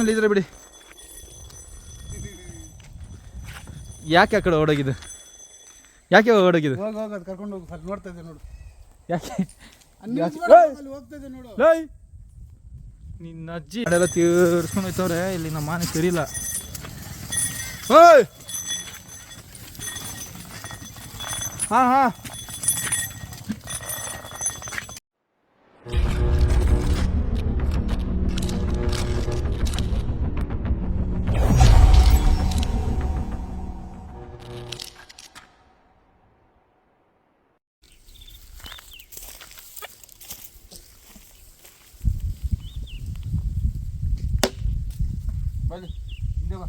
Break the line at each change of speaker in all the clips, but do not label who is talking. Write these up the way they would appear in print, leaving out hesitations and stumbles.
ಇದ್ರೆ ಬಿಡಿ. ಯಾಕೆ ಆ ಕಡೆ ಓಡೋಗಿದೆ? ಯಾಕೆ ಓಡೋಗಿದೆ?
ಹೋಗೋದು ಕರ್ಕೊಂಡು ಹೋಗಿ ಸ್ವಲ್ಪ ನೋಡ್ತಾ ಇದ್ದೆ ನೋಡು.
ಯಾಕೆ
ಹೋಗ್ತಾ ಇದೆ ನೋಡು.
ನಿನ್ನ ಅಜ್ಜಿ ಎಲ್ಲ ತೀರ್ಸ್ಕೊಂಡು ಹೋಯ್ತವ್ರೆ. ಇಲ್ಲಿ ನಮ್ಮ ಮನೆ ಸರಿಯಿಲ್ಲ. ಓಯ್ ಹಾಂ ಹಾಂ ಬನ್ನಿ, ಹಿಂದೆ ಬಾ,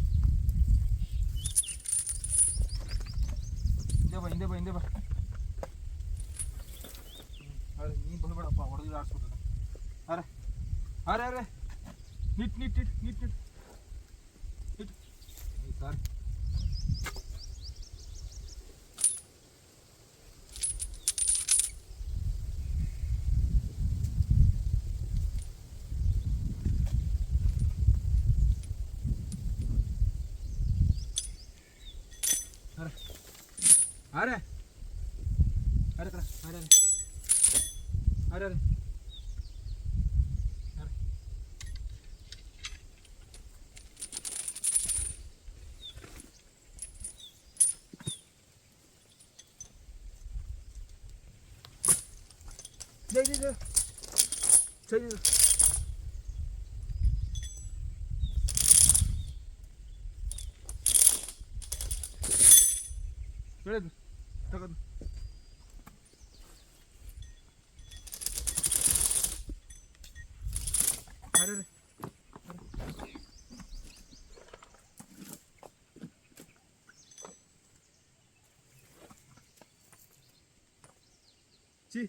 ಹಿಂದೆ ಬಾ, ಹಿಂದೆ ಬಾ. ನೀನು ಬಂದ್ಬೇಡಪ್ಪ, ಹೊಡೆದು ಆಡ್ಸ್ಬಿಡ್ತದೆ. ಅರೆ ಅರೆ ಅರೆ ನಿಟ್ ನಿಟ್ ನಿಟ್ ನಿಟ್ ನಿಟ್ ನಿಟ್. ಸಾರಿ, अरे अरे अरे अरे अरे अरे जय जय जय जय जय ತಗೋದು. ಅರೆ ಚಿ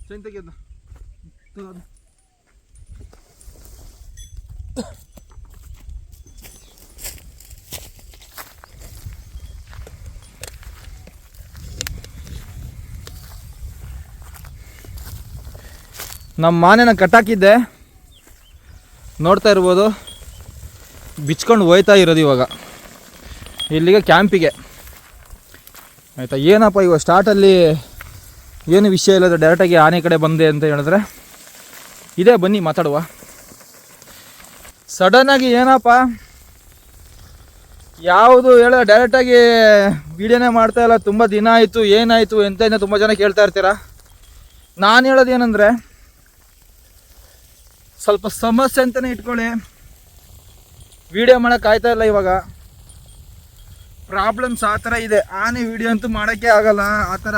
ಚೈನ್ ತೆಗೆಯೋದು ತಗೋದು. ನಮ್ಮ ಮಾನೆನ ಕಟ್ಟಾಕಿದ್ದೆ, ನೋಡ್ತಾ ಇರ್ಬೋದು. ಬಿಚ್ಕೊಂಡು ಹೋಯ್ತಾ ಇರೋದು ಇವಾಗ ಇಲ್ಲಿಗೆ ಕ್ಯಾಂಪಿಗೆ. ಆಯಿತಾ? ಏನಪ್ಪ ಇವಾಗ ಸ್ಟಾರ್ಟಲ್ಲಿ ಏನು ವಿಷಯ ಇಲ್ಲದ ಡೈರೆಕ್ಟಾಗಿ ಆನೆ ಕಡೆ ಬಂದೆ ಅಂತ ಹೇಳಿದ್ರೆ ಇದೇ, ಬನ್ನಿ ಮಾತಾಡುವ. ಸಡನ್ನಾಗಿ ಏನಪ್ಪ ಯಾವುದು ಹೇಳ, ಡೈರೆಕ್ಟಾಗಿ ವೀಡಿಯೋನೇ ಮಾಡ್ತಾ ಇಲ್ಲ, ತುಂಬ ದಿನ ಆಯಿತು, ಏನಾಯಿತು ಎಂತ ತುಂಬ ಜನ ಕೇಳ್ತಾ ಇರ್ತೀರ. ನಾನು ಹೇಳೋದು ಏನಂದರೆ, ಸ್ವಲ್ಪ ಸಮಸ್ಯೆ ಅಂತಲೇ ಇಟ್ಕೊಳ್ಳಿ. ವೀಡಿಯೋ ಮಾಡೋಕ್ಕಾಯ್ತಾ ಇಲ್ಲ ಇವಾಗ, ಪ್ರಾಬ್ಲಮ್ಸ್ ಆ ಥರ ಇದೆ. ಆನೆ ವೀಡಿಯೋ ಅಂತೂ ಮಾಡೋಕ್ಕೆ ಆಗಲ್ಲ, ಆ ಥರ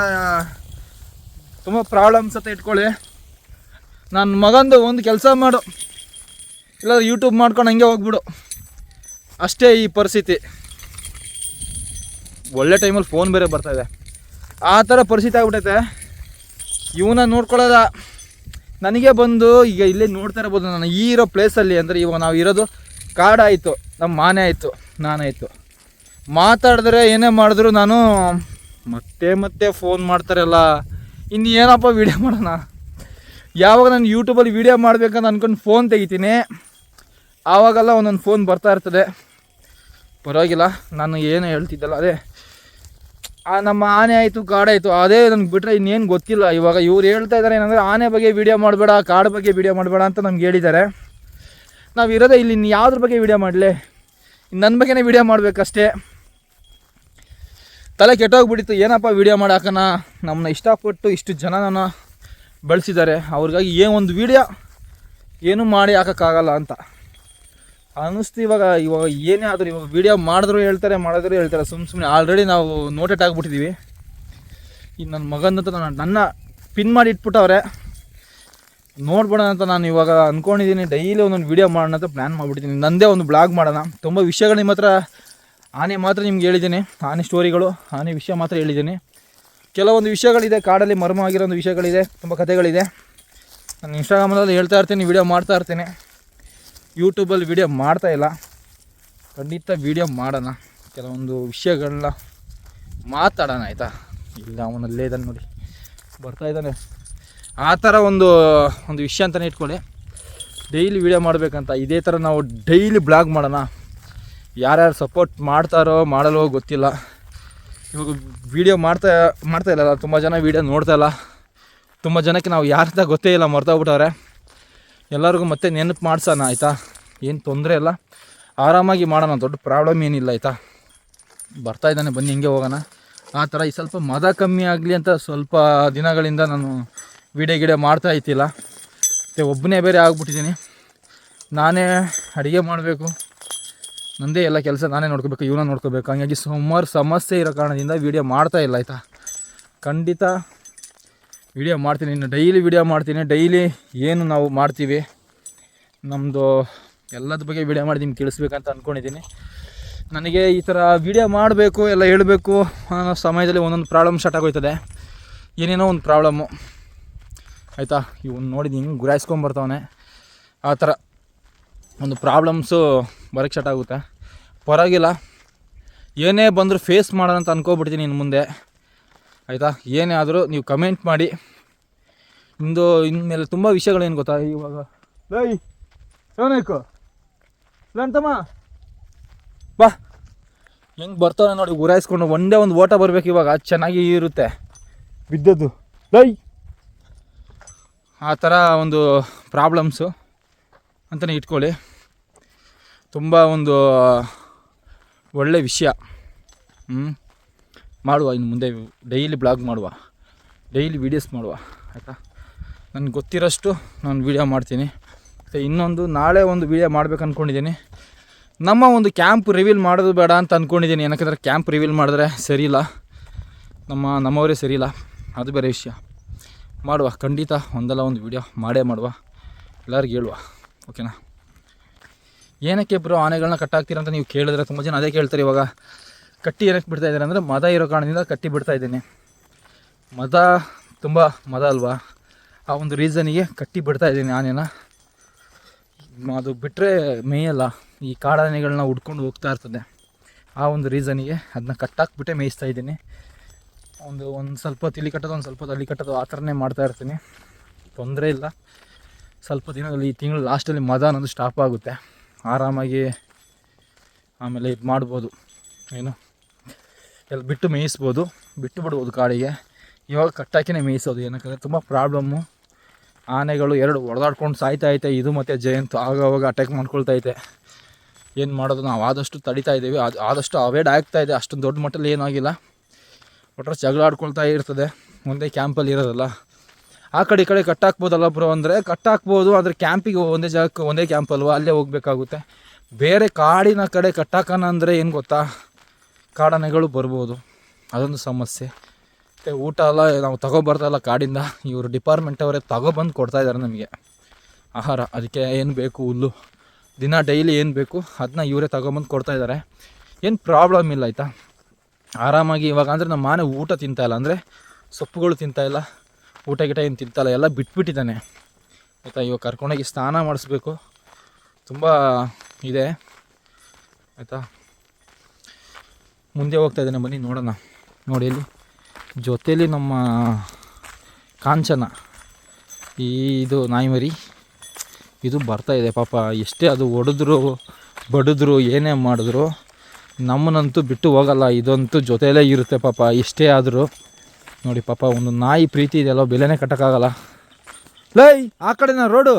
ತುಂಬ ಪ್ರಾಬ್ಲಮ್ಸ್ ಅಂತ ಇಟ್ಕೊಳ್ಳಿ. ನನ್ನ ಮಗಂದು ಒಂದು ಕೆಲಸ ಮಾಡು, ಇಲ್ಲ ಯೂಟ್ಯೂಬ್ ಮಾಡ್ಕೊಂಡು ಹಂಗೆ ಹೋಗ್ಬಿಡು, ಅಷ್ಟೇ ಈ ಪರಿಸ್ಥಿತಿ. ಒಳ್ಳೆ ಟೈಮಲ್ಲಿ ಫೋನ್ ಬೇರೆ ಬರ್ತಾಯಿದೆ, ಆ ಥರ ಪರಿಸ್ಥಿತಿ ಆಗ್ಬಿಟ್ಟೈತೆ. ಇವನ್ನ ನೋಡ್ಕೊಳ್ಳೋದ ನನಗೆ ಬಂದು ಈಗ ಇಲ್ಲೇ ನೋಡ್ತಾ ಇರ್ಬೋದು. ನಾನು ಈ ಇರೋ ಪ್ಲೇಸಲ್ಲಿ ಅಂದರೆ ಇವಾಗ ನಾವು ಇರೋದು ಕಾಡಾಯಿತು, ನಮ್ಮ ಮಾನೆ ಆಯಿತು, ನಾನಾಯಿತು. ಮಾತಾಡಿದ್ರೆ ಏನೇ ಮಾಡಿದ್ರು ನಾನು ಮತ್ತೆ ಫೋನ್ ಮಾಡ್ತಾರಲ್ಲ, ಇನ್ನು ಏನಪ್ಪ ವೀಡಿಯೋ ಮಾಡೋಣ. ಯಾವಾಗ ನಾನು ಯೂಟ್ಯೂಬಲ್ಲಿ ವೀಡಿಯೋ ಮಾಡಬೇಕಂತ ಅಂದ್ಕೊಂಡು ಫೋನ್ ತೆಗಿತೀನಿ, ಆವಾಗೆಲ್ಲ ಒಂದೊಂದು ಫೋನ್ ಬರ್ತಾ ಇರ್ತದೆ. ಪರವಾಗಿಲ್ಲ, ನಾನು ಏನು ಹೇಳ್ತಿದ್ದಲ್ಲ ಅದೇ ನಮ್ಮ ಆನೆ ಆಯಿತು, ಕಾಡಾಯಿತು, ಅದೇ ನನಗೆ ಬಿಟ್ಟರೆ ಇನ್ನೇನು ಗೊತ್ತಿಲ್ಲ. ಇವಾಗ ಇವ್ರು ಹೇಳ್ತಾ ಇದ್ದಾರೆ ಏನಂದರೆ, ಆನೆ ಬಗ್ಗೆ ವೀಡಿಯೋ ಮಾಡಬೇಡ, ಕಾಡು ಬಗ್ಗೆ ವೀಡಿಯೋ ಮಾಡಬೇಡ ಅಂತ ನಮ್ಗೆ ಹೇಳಿದ್ದಾರೆ. ನಾವು ಇರೋದೇ ಇಲ್ಲಿ, ಇನ್ನು ಯಾವುದ್ರ ಬಗ್ಗೆ ವೀಡಿಯೋ ಮಾಡಲಿ, ನನ್ನ ಬಗ್ಗೆನೇ ವೀಡಿಯೋ ಮಾಡಬೇಕಷ್ಟೇ. ತಲೆ ಕೆಟ್ಟೋಗ್ಬಿಟ್ಟಿತ್ತು, ಏನಪ್ಪ ವೀಡಿಯೋ ಮಾಡಾಕನ, ನಮ್ಮನ್ನ ಇಷ್ಟಪಟ್ಟು ಇಷ್ಟು ಜನ ನಾನು ಬೆಳೆಸಿದ್ದಾರೆ, ಅವ್ರಿಗಾಗಿ ಒಂದು ವೀಡಿಯೋ ಏನೂ ಮಾಡಿ ಹಾಕೋಕ್ಕಾಗಲ್ಲ ಅಂತ ಅನ್ನಿಸ್ತು. ಇವಾಗ ಏನೇ ಆದರೂ ಇವಾಗ ವೀಡಿಯೋ ಮಾಡಿದ್ರು ಹೇಳ್ತಾರೆ, ಮಾಡಿದ್ರು ಹೇಳ್ತಾರೆ, ಸುಮ್ಮನೆ ಆಲ್ರೆಡಿ ನಾವು ನೋಟೆಟ್ ಆಗಿಬಿಟ್ಟಿದ್ದೀವಿ. ಈಗ ನನ್ನ ಮಗನಂತ ನನ್ನ ಪಿನ್ ಮಾಡಿ ಇಟ್ಬಿಟ್ಟವ್ರೆ, ನೋಡ್ಬೋಣ ಅಂತ ನಾನು ಇವಾಗ ಅಂದ್ಕೊಂಡಿದ್ದೀನಿ. ಡೈಲಿ ಒಂದೊಂದು ವೀಡಿಯೋ ಮಾಡೋಣ ಅಂತ ಪ್ಲ್ಯಾನ್ ಮಾಡಿಬಿಟ್ಟಿದ್ದೀನಿ. ನನ್ನದೇ ಒಂದು ಬ್ಲಾಗ್ ಮಾಡೋಣ. ತುಂಬ ವಿಷಯಗಳು ನಿಮ್ಮ ಹತ್ರ ಆನೆ ಮಾತ್ರ ನಿಮ್ಗೆ ಹೇಳಿದ್ದೀನಿ, ಆನೆ ಸ್ಟೋರಿಗಳು, ಆನೆ ವಿಷಯ ಮಾತ್ರ ಹೇಳಿದ್ದೀನಿ. ಕೆಲವೊಂದು ವಿಷಯಗಳಿದೆ, ಕಾಡಲ್ಲಿ ಮರ್ಮ ಆಗಿರೋ ಒಂದು ವಿಷಯಗಳಿದೆ, ತುಂಬ ಕಥೆಗಳಿದೆ. ನಾನು ಇನ್ಸ್ಟಾಗ್ರಾಮಲ್ಲಿ ಹೇಳ್ತಾ ಇರ್ತೀನಿ, ವೀಡಿಯೋ ಮಾಡ್ತಾ ಇರ್ತೀನಿ. ಯೂಟ್ಯೂಬಲ್ಲಿ ವೀಡಿಯೋ ಮಾಡ್ತಾಯಿಲ್ಲ, ಖಂಡಿತ ವೀಡಿಯೋ ಮಾಡೋಣ, ಕೆಲವೊಂದು ವಿಷಯಗಳನ್ನ ಮಾತಾಡೋಣ ಆಯಿತಾ. ಇಲ್ಲ ಅವನಲ್ಲೇ ಇದ್ದಾನೆ ನೋಡಿ, ಬರ್ತಾಯಿದ್ದಾನೆ. ಆ ಥರ ಒಂದು ವಿಷಯ ಅಂತಲೇ ಇಟ್ಕೊಳ್ಳಿ. ಡೈಲಿ ವೀಡಿಯೋ ಮಾಡಬೇಕಂತ, ಇದೇ ಥರ ನಾವು ಡೈಲಿ ಬ್ಲಾಗ್ ಮಾಡೋಣ. ಯಾರ್ಯಾರು ಸಪೋರ್ಟ್ ಮಾಡ್ತಾರೋ ಮಾಡಲ್ವೋ ಗೊತ್ತಿಲ್ಲ. ಇವಾಗ ವೀಡಿಯೋ ಮಾಡ್ತಾಯಿಲ್ಲ, ತುಂಬ ಜನ ವೀಡಿಯೋ ನೋಡ್ತಾಯಿಲ್ಲ, ತುಂಬ ಜನಕ್ಕೆ ನಾವು ಯಾರ್ದ ಗೊತ್ತೇ ಇಲ್ಲ, ಮರ್ತೋಗ್ಬಿಟ್ಟವ್ರೆ. ಎಲ್ಲರಿಗೂ ಮತ್ತೆ ನೆನಪು ಮಾಡ್ಸೋಣ ಆಯಿತಾ. ಏನು ತೊಂದರೆ ಇಲ್ಲ, ಆರಾಮಾಗಿ ಮಾಡೋಣ, ದೊಡ್ಡ ಪ್ರಾಬ್ಲಮ್ ಏನಿಲ್ಲ ಆಯಿತಾ. ಬರ್ತಾಯಿದ್ದಾನೆ, ಬನ್ನಿ ಹಿಂಗೆ ಹೋಗೋಣ. ಆ ಥರ ಈ ಸ್ವಲ್ಪ ಮದ ಕಮ್ಮಿ ಆಗಲಿ ಅಂತ ಸ್ವಲ್ಪ ದಿನಗಳಿಂದ ನಾನು ವೀಡಿಯೋ ಮಾಡ್ತಾ ಇತ್ತಿಲ್ಲ. ಮತ್ತು ಒಬ್ಬನೇ ಬೇರೆ ಆಗ್ಬಿಟ್ಟಿದ್ದೀನಿ. ನಾನೇ ಅಡುಗೆ ಮಾಡಬೇಕು, ನನ್ನದೇ ಎಲ್ಲ ಕೆಲಸ ನಾನೇ ನೋಡ್ಕೋಬೇಕು, ಇವನ್ನ ನೋಡ್ಕೋಬೇಕು. ಹಂಗಾಗಿ ಸುಮಾರು ಸಮಸ್ಯೆ ಇರೋ ಕಾರಣದಿಂದ ವೀಡಿಯೋ ಮಾಡ್ತಾಯಿಲ್ಲ ಆಯಿತಾ. ಖಂಡಿತ ವೀಡಿಯೋ ಮಾಡ್ತೀನಿ, ಇನ್ನು ಡೈಲಿ ವೀಡಿಯೋ ಮಾಡ್ತೀನಿ. ಡೈಲಿ ಏನು ನಾವು ಮಾಡ್ತೀವಿ ನಮ್ಮದು ಎಲ್ಲದ ಬಗ್ಗೆ ವೀಡಿಯೋ ಮಾಡಿ ನಿಮ್ಗೆ ತಿಳಿಸ್ಬೇಕಂತ ಅಂದ್ಕೊಂಡಿದ್ದೀನಿ. ನನಗೆ ಈ ಥರ ವೀಡಿಯೋ ಮಾಡಬೇಕು, ಎಲ್ಲ ಹೇಳಬೇಕು ಅನ್ನೋ ಸಮಯದಲ್ಲಿ ಒಂದೊಂದು ಪ್ರಾಬ್ಲಮ್ ಸ್ಟಾರ್ಟ್ ಆಗೋಯ್ತದೆ, ಏನೇನೋ ಒಂದು ಪ್ರಾಬ್ಲಮ್ಮು ಆಯಿತಾ. ಇವನು ನೋಡಿದ್ದು ಹಿಂಗೆ ಗುರಾಯಿಸ್ಕೊಂಬರ್ತಾವನೆ, ಆ ಥರ ಒಂದು ಪ್ರಾಬ್ಲಮ್ಸು ಬರೋಕ್ಕೆ ಸ್ಟಾರ್ಟ್ ಆಗುತ್ತೆ. ಪರವಾಗಿಲ್ಲ, ಏನೇ ಬಂದರೂ ಫೇಸ್ ಮಾಡೋಣ ಅಂತ ಅಂದ್ಕೊಬಿಡ್ತೀನಿ ಇನ್ನು ಮುಂದೆ ಆಯಿತಾ. ಏನೇ ಆದರೂ ನೀವು ಕಮೆಂಟ್ ಮಾಡಿ. ಇನ್ಮೇಲೆ ತುಂಬ ವಿಷಯಗಳೇನು ಗೊತ್ತಾ, ಇವಾಗ ಲೈ ಏನಾಯ್ಕು ಲಂತಮ್ಮ ಬಾ ಹೆಂಗೆ ಬರ್ತಾವೆ ನೋಡಿ, ಗುರಾಯಿಸ್ಕೊಂಡು ಒಂದೇ ಒಂದು ಓಟ ಬರಬೇಕು. ಇವಾಗ ಚೆನ್ನಾಗಿ ಇರುತ್ತೆ ಬಿದ್ದದ್ದು ಲೈ, ಆ ಥರ ಒಂದು ಪ್ರಾಬ್ಲಮ್ಸು ಅಂತಲೇ ಇಟ್ಕೊಳ್ಳಿ. ತುಂಬ ಒಂದು ಒಳ್ಳೆ ವಿಷಯ. ಮಾಡುವ, ಇನ್ನು ಮುಂದೆ ಡೈಲಿ ಬ್ಲಾಗ್ ಮಾಡುವ, ಡೈಲಿ ವೀಡಿಯೋಸ್ ಮಾಡುವ ಆಯಿತಾ. ನನಗೆ ಗೊತ್ತಿರೋಷ್ಟು ನಾನು ವೀಡಿಯೋ ಮಾಡ್ತೀನಿ. ಮತ್ತು ಇನ್ನೊಂದು ನಾಳೆ ಒಂದು ವೀಡಿಯೋ ಮಾಡ್ಬೇಕು ಅಂದ್ಕೊಂಡಿದ್ದೀನಿ. ನಮ್ಮ ಒಂದು ಕ್ಯಾಂಪ್ ರಿವೀಲ್ ಮಾಡೋದು ಬೇಡ ಅಂತ ಅಂದ್ಕೊಂಡಿದ್ದೀನಿ. ಏನಕ್ಕೆ ಕ್ಯಾಂಪ್ ರಿವೀಲ್ ಮಾಡಿದ್ರೆ ಸರಿಯಿಲ್ಲ, ನಮ್ಮವರೇ ಸರಿಯಿಲ್ಲ, ಅದು ಬೇರೆ ವಿಷಯ. ಮಾಡುವ, ಖಂಡಿತ ಒಂದಲ್ಲ ಒಂದು ವೀಡಿಯೋ ಮಾಡೇ ಮಾಡುವ, ಎಲ್ಲರಿಗೂ ಹೇಳುವ, ಓಕೆನಾ. ಏನಕ್ಕೆ ಬ್ರೋ ಆನೆಗಳನ್ನ ಕಟ್ಟಾಕ್ತೀರ ಅಂತ ನೀವು ಕೇಳಿದ್ರೆ ತುಂಬ ಜನ ಅದೇ ಕೇಳ್ತಾರೆ. ಇವಾಗ ಕಟ್ಟಿ ಏನಕ್ಕೆ ಬಿಡ್ತಾಯಿದ್ದಾರೆ ಅಂದರೆ ಮದ ಇರೋ ಕಾರಣದಿಂದ ಕಟ್ಟಿ ಬಿಡ್ತಾಯಿದ್ದೀನಿ. ತುಂಬ ಮದ ಅಲ್ವಾ, ಆ ಒಂದು ರೀಸನಿಗೆ ಕಟ್ಟಿ ಬಿಡ್ತಾಯಿದ್ದೀನಿ ಆನೆನ. ಅದು ಬಿಟ್ಟರೆ ಮೇಯಲ್ಲ, ಈ ಕಾಡಾನೆಗಳನ್ನ ಹುಡ್ಕೊಂಡು ಹೋಗ್ತಾ ಇರ್ತದೆ. ಆ ಒಂದು ರೀಸನಿಗೆ ಅದನ್ನ ಕಟ್ಟಾಕ್ಬಿಟ್ಟೆ ಮೇಯಿಸ್ತಾ ಇದ್ದೀನಿ. ಒಂದು ಸ್ವಲ್ಪ ಹೊತ್ತು ಇಲ್ಲಿ ಕಟ್ಟೋದು, ಒಂದು ಸ್ವಲ್ಪ ಹೊತ್ತು ಅಲ್ಲಿ ಕಟ್ಟೋದು, ಆ ಥರನೇ ಮಾಡ್ತಾಯಿರ್ತೀನಿ. ತೊಂದರೆ ಇಲ್ಲ. ಸ್ವಲ್ಪ ದಿನದಲ್ಲಿ ಈ ತಿಂಗಳು ಲಾಸ್ಟಲ್ಲಿ ಮದ ಅನ್ನೋದು ಸ್ಟಾಪ್ ಆಗುತ್ತೆ. ಆರಾಮಾಗಿ ಆಮೇಲೆ ಇದು ಮಾಡ್ಬೋದು, ಏನು ಎಲ್ಲ ಬಿಟ್ಟು ಮೇಯಿಸ್ಬೋದು, ಬಿಟ್ಟು ಬಿಡ್ಬೋದು ಕಾಡಿಗೆ. ಇವಾಗ ಕಟ್ಟಾಕಿನೇ ಮೇಯಿಸೋದು. ಏನಕ್ಕೆ ತುಂಬ ಪ್ರಾಬ್ಲಮ್ಮು. ಆನೆಗಳು ಎರಡು ಹೊಡೆದಾಡ್ಕೊಂಡು ಸಾಯ್ತಾಯಿದೆ, ಇದು ಮತ್ತು ಜಯಂತ್ ಆವಾಗ ಅಟ್ಯಾಕ್ ಮಾಡ್ಕೊಳ್ತೈತೆ. ಏನು ಮಾಡೋದು, ನಾವು ಆದಷ್ಟು ತಡಿತಾ ಇದ್ದೀವಿ, ಆದಷ್ಟು ಅವಾಯ್ಡ್ ಆಗ್ತಾಯಿದೆ. ಅಷ್ಟೊಂದು ದೊಡ್ಡ ಮಟ್ಟದಲ್ಲಿ ಏನೂ ಆಗಿಲ್ಲ. ಒಟ್ಟರೆ ಜಗಳ ಆಡ್ಕೊಳ್ತಾ ಇರ್ತದೆ, ಒಂದೇ ಕ್ಯಾಂಪಲ್ಲಿ ಇರೋದಲ್ಲ. ಆ ಕಡೆ ಈ ಕಡೆ ಕಟ್ಟಾಕ್ಬೋದಲ್ಲ ಬ್ರೋ ಅಂದರೆ ಕಟ್ಟಾಕ್ಬೋದು, ಆದರೆ ಕ್ಯಾಂಪಿಗೆ ಒಂದೇ ಜಾಗಕ್ಕೆ ಒಂದೇ ಕ್ಯಾಂಪಲ್ವ, ಅಲ್ಲೇ ಹೋಗಬೇಕಾಗುತ್ತೆ. ಬೇರೆ ಕಾಡಿನ ಕಡೆ ಕಟ್ಟಾಕೋಣ ಅಂದರೆ ಏನು ಗೊತ್ತಾ, ಕಾಡಾನೆಗಳು ಬರ್ಬೋದು, ಅದೊಂದು ಸಮಸ್ಯೆ. ಮತ್ತು ಊಟ ಎಲ್ಲ ನಾವು ತಗೊಬರ್ತಾಯಿಲ್ಲ ಕಾಡಿಂದ, ಇವರು ಡಿಪಾರ್ಟ್ಮೆಂಟ್ ಅವರೇ ತಗೊಬಂದು ಕೊಡ್ತಾಯಿದ್ದಾರೆ ನಮಗೆ ಆಹಾರ. ಅದಕ್ಕೆ ಏನು ಬೇಕು ಹುಲ್ಲು, ದಿನ ಡೈಲಿ ಏನು ಬೇಕು ಅದನ್ನ ಇವರೇ ತಗೊಬಂದು ಕೊಡ್ತಾಯಿದ್ದಾರೆ. ಏನು ಪ್ರಾಬ್ಲಮ್ ಇಲ್ಲ ಆಯಿತಾ. ಆರಾಮಾಗಿ ಇವಾಗ ಅಂದರೆ ನಮ್ಮ ಆನೆ ಊಟ ತಿಂತಾಯಿಲ್ಲ, ಅಂದರೆ ಸೊಪ್ಪುಗಳು ತಿಂತಾಯಿಲ್ಲ, ಊಟ ಗಿಟ ಏನು ತಿಂತಾಯಿಲ್ಲ, ಎಲ್ಲ ಬಿಟ್ಬಿಟ್ಟಿದ್ದಾನೆ ಆಯಿತಾ. ಇವಾಗ ಕರ್ಕೊಂಡೋಗಿ ಸ್ನಾನ ಮಾಡಿಸ್ಬೇಕು, ತುಂಬ ಇದೆ ಆಯಿತಾ. ಮುಂದೆ ಹೋಗ್ತಾಯಿದ್ದಾನೆ, ಬನ್ನಿ ನೋಡೋಣ. ನೋಡಿ ಇಲ್ಲಿ ಜೊತೇಲಿ ನಮ್ಮ ಕಾಂಚನ, ಇದು ನಾಯಿ ಮರಿ ಇದು ಬರ್ತಾಯಿದೆ. ಪಾಪ ಎಷ್ಟೇ ಅದು ಹೊಡೆದ್ರು ಬಡಿದ್ರು ಏನೇ ಮಾಡಿದ್ರು ನಮ್ಮನ್ನಂತೂ ಬಿಟ್ಟು ಹೋಗಲ್ಲ, ಇದಂತೂ ಜೊತೆಯಲ್ಲೇ ಇರುತ್ತೆ ಪಾಪ ಎಷ್ಟೇ ಆದರೂ. ನೋಡಿ ಪಾಪ ಒಂದು ನಾಯಿ ಪ್ರೀತಿ ಇದೆಯಲ್ಲ, ಬೆಲೆನೇ ಕಟ್ಟೋಕ್ಕಾಗಲ್ಲ. ಲೈ ಆ ಕಡೆನ ರೋಡು,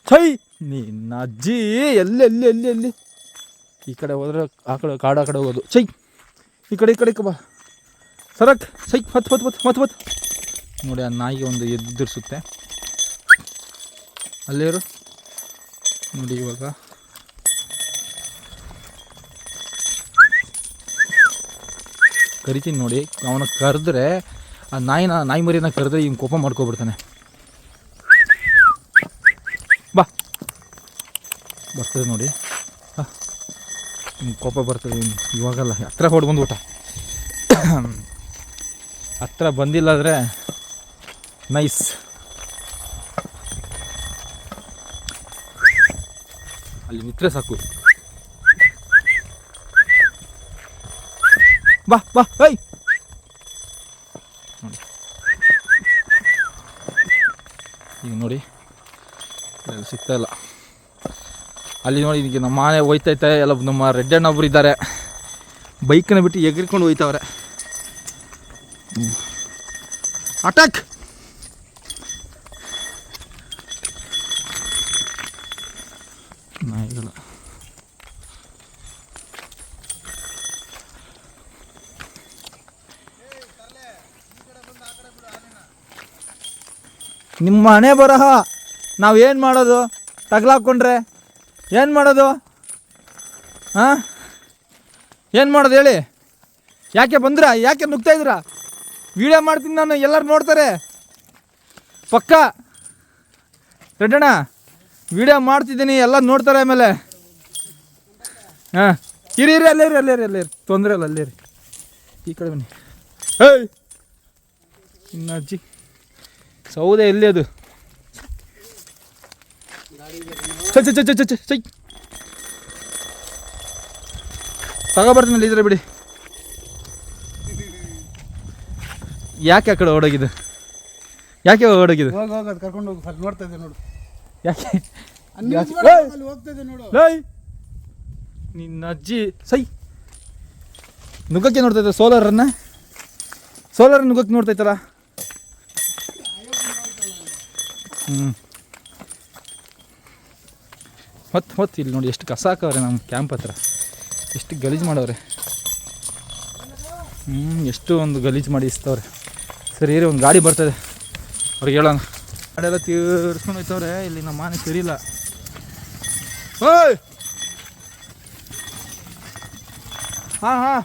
ಛೈ ನಿನ್ನ ಅಜ್ಜಿ ಎಲ್ಲಿ ಈ ಕಡೆ ಹೋದ್ರೆ ಆ ಕಡೆ ಕಾಡು, ಆ ಕಡೆ ಹೋಗೋದು. ಛೈ ಈ ಕಡೆ ಬಾ ಸರಕ್, ಸೈ ಮತ್ ನೋಡಿ ಆ ನಾಯಿಗೆ ಒಂದು ಎದುರಿಸುತ್ತೆ. ಅಲ್ಲೇರು ನೋಡಿ, ಇವಾಗ ಕರಿತೀನಿ ನೋಡಿ. ಅವನ ಕರೆದ್ರೆ, ಆ ನಾಯಿ ಮರಿನ ಕರೆದ್ರೆ ಹಿಂಗೆ ಕೋಪ ಮಾಡ್ಕೊಬಿಡ್ತಾನೆ. ಬರ್ತದೆ ನೋಡಿ, ಹಿಂಗೆ ಕೋಪ ಬರ್ತದೆ. ಇವಾಗಲ್ಲ, ಹತ್ರ ಹೊಡ್ಬಂದು ಊಟ ಹತ್ರ ಬಂದಿಲ್ಲ ಅಂದರೆ ನೈಸ್. ಅಲ್ಲಿ ನಿಂತ್ರೆ ಸಾಕು. ಬಾ ಬಾ ಐ ಈಗ ನೋಡಿ ಅಲ್ಲಿ ಸಿಗ್ತಾ ಇಲ್ಲ. ಅಲ್ಲಿ ನೋಡಿ ಈಗ ನಮ್ಮ ಮನೆ ಹೋಯ್ತೈತೆ ಎಲ್ಲ. ನಮ್ಮ ರೆಡ್ ಅಣ್ಣ ಒಬ್ರು ಇದ್ದಾರೆ, ಬೈಕನ್ನ ಬಿಟ್ಟು ಎಗರ್ಕೊಂಡು ಹೋಯ್ತವ್ರೆ. ಅಟ್ಯಾಕ್. ನಾಯಿಗಳು ನಿಮ್ಮ ಹಣೆ ಬರಹ. ನಾವೇನು ಮಾಡೋದು? ತಗ್ಲಾಕೊಂಡ್ರೆ ಏನು ಮಾಡೋದು? ಹಾಂ, ಏನು ಮಾಡೋದು ಹೇಳಿ? ಯಾಕೆ ಬಂದ್ರ? ಯಾಕೆ ನುಗ್ತಾಯಿದ್ದೀರಾ? ವಿಡಿಯೋ ಮಾಡ್ತೀನಿ ನಾನು, ಎಲ್ಲರೂ ನೋಡ್ತಾರೆ ಪಕ್ಕ. ರೆಡ್ಡಣ್ಣ ವಿಡಿಯೋ ಮಾಡ್ತಿದ್ದೀನಿ, ಎಲ್ಲ ನೋಡ್ತಾರೆ. ಆಮೇಲೆ ಹಾಂ, ಇರಿ ಅಲ್ಲೇ ತೊಂದರೆ ಇಲ್ಲ, ಅಲ್ಲೇ ಈ ಕಡೆ ಬನ್ನಿ. ಏಯ್ ಇನ್ನು ಅಜ್ಜಿ ಸೌದೆ ಎಲ್ಲಿ ಅದು? ಸೈ ತಗೊಬರ್ತೀನಲ್ಲ, ಇದ್ರೆ ಬಿಡಿ. ಯಾಕೆ ಆ ಕಡೆ ಓಡೋಗಿದ್ದು? ಯಾಕೆ ಓಡೋಗಿದ್ದು?
ಹೋಗೋದು ಕರ್ಕೊಂಡು ಹೋಗಿ ಅಲ್ಲಿ ನೋಡ್ತಾ ಇದ್ದೆ ನೋಡು.
ಯಾಕೆ
ಅಲ್ಲಿ ಹೋಗ್ತಾ ಇದೆ ನೋಡು.
ಲೈ ನಿನ್ನ ಅಜ್ಜಿ ಸೈ ನುಗ್ಗಕ್ಕೆ ನೋಡ್ತೈತೆ. ಸೋಲಾರ್ ನುಗ್ಗಕ್ಕೆ ನೋಡ್ತೈತಲ್ಲ. ಹೊತ್ತು ಇಲ್ಲಿ ನೋಡಿ ಎಷ್ಟು ಕಸ ಹಾಕವ್ರೆ ನಮ್ಮ ಕ್ಯಾಂಪ್ ಹತ್ರ. ಎಷ್ಟು ಗಲೀಜು ಮಾಡವ್ರೆ. ಎಷ್ಟು ಒಂದು ಗಲೀಜು ಮಾಡಿ ಇಸ್ತವ್ರೆ. ಸರಿ ಇರಿ, ಒಂದು ಗಾಡಿ ಬರ್ತದೆ, ಅವ್ರಿಗೆ ಹೇಳೋಣ. ಗಾಡಿಯೆಲ್ಲ ತೀರ್ಸ್ಕೊಂಡು ಹೋಯ್ತವ್ರೆ. ಇಲ್ಲಿ ನಮ್ಮ ಮನೆ ಸರಿಯಿಲ್ಲ. ಓಯ್ ಹಾಂ